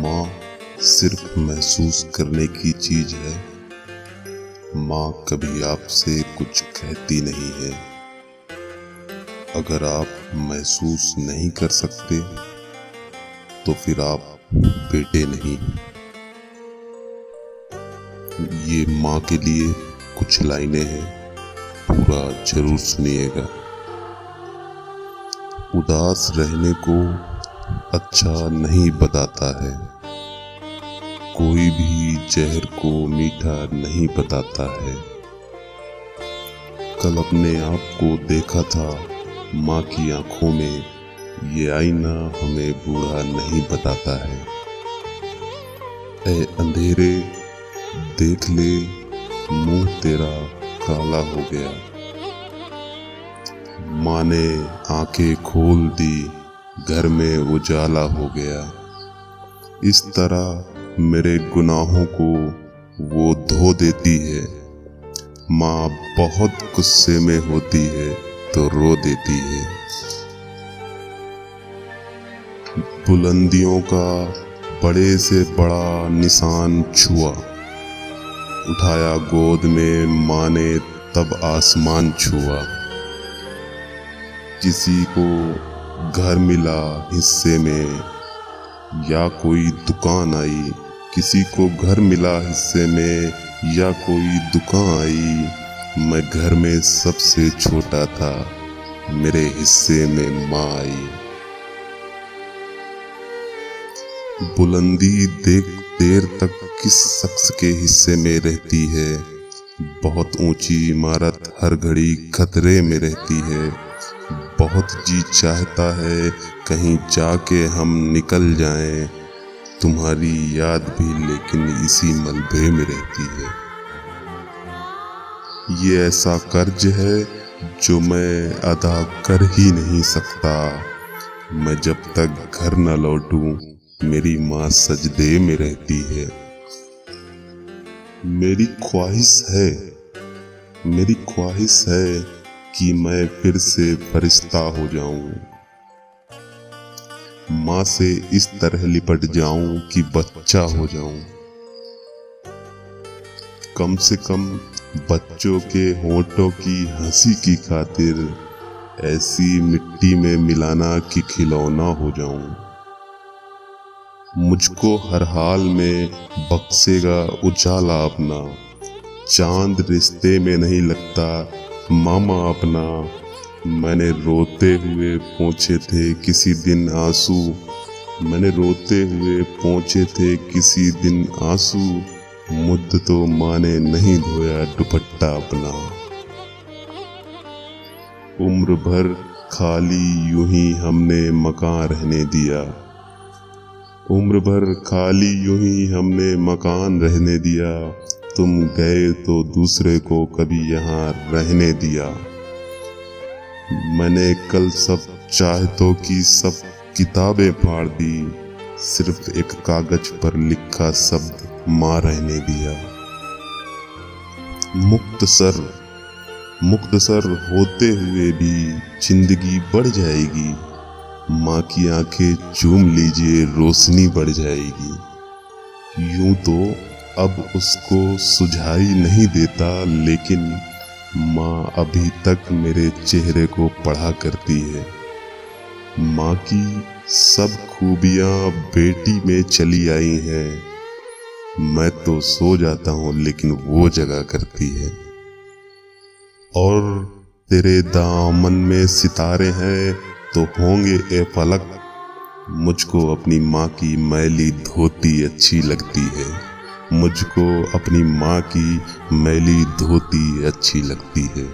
माँ सिर्फ महसूस करने की चीज है। माँ कभी आपसे कुछ कहती नहीं है। अगर आप महसूस नहीं कर सकते तो फिर आप बेटे नहीं। ये माँ के लिए कुछ लाइनें हैं, पूरा जरूर सुनिएगा। उदास रहने को अच्छा नहीं बताता है, कोई भी जहर को मीठा नहीं बताता है। कल अपने आप को देखा था माँ की आंखों में, ये आईना हमें बूढ़ा नहीं बताता है। ऐ अंधेरे देख ले, मुंह तेरा काला हो गया। माँ ने आंखें खोल दी, घर में उजाला हो गया। इस तरह मेरे गुनाहों को वो धो देती है। माँ बहुत गुस्से में होती है तो रो देती है। बुलंदियों का बड़े से बड़ा निशान छुआ, उठाया गोद में माँ ने तब आसमान छुआ। किसी को घर मिला हिस्से में या कोई दुकान आई, किसी को घर मिला हिस्से में या कोई दुकान आई। मैं घर में सबसे छोटा था, मेरे हिस्से में माँ आई। बुलंदी देर तक किस शख्स के हिस्से में रहती है। बहुत ऊंची इमारत हर घड़ी खतरे में रहती है। बहुत जी चाहता है कहीं जाके हम निकल जाएं। तुम्हारी याद भी लेकिन इसी मलबे में रहती है। ये ऐसा कर्ज है जो मैं अदा कर ही नहीं सकता। मैं जब तक घर न लौटूं मेरी माँ सजदे में रहती है। मेरी ख्वाहिश है कि मैं फिर से फरिश्ता हो जाऊं, माँ से इस तरह लिपट जाऊं कि बच्चा हो जाऊं। कम से कम बच्चों के होंठों की हंसी की खातिर ऐसी मिट्टी में मिलाना कि खिलौना हो जाऊं। मुझको हर हाल में बख्शेगा उजाला अपना। चांद रिश्ते में नहीं लगता मामा अपना। मैंने रोते हुए पोंछे थे किसी दिन आंसू। मैंने रोते हुए पोंछे थे किसी दिन आंसू। मुझ तो माँ ने नहीं धोया दुपट्टा अपना। उम्र भर खाली यूं ही हमने मकान रहने दिया। उम्र भर खाली यूं ही हमने मकान रहने दिया। तुम गए तो दूसरे को कभी यहाँ रहने दिया। मैंने कल सब चाहतों की सब किताबें फाड़ दी। सिर्फ एक कागज पर लिखा शब्द माँ रहने दिया। मुक्तसर होते हुए भी जिंदगी बढ़ जाएगी। माँ की आंखें चूम लीजिए, रोशनी बढ़ जाएगी। यूं तो अब उसको सुझाई नहीं देता, लेकिन माँ अभी तक मेरे चेहरे को पढ़ा करती है। माँ की सब खूबियाँ बेटी में चली आई हैं। मैं तो सो जाता हूँ लेकिन वो जगा करती है। और तेरे दामन में सितारे हैं तो होंगे ए फलक। मुझको अपनी माँ की मैली धोती अच्छी लगती है। मुझको अपनी माँ की मैली धोती अच्छी लगती है।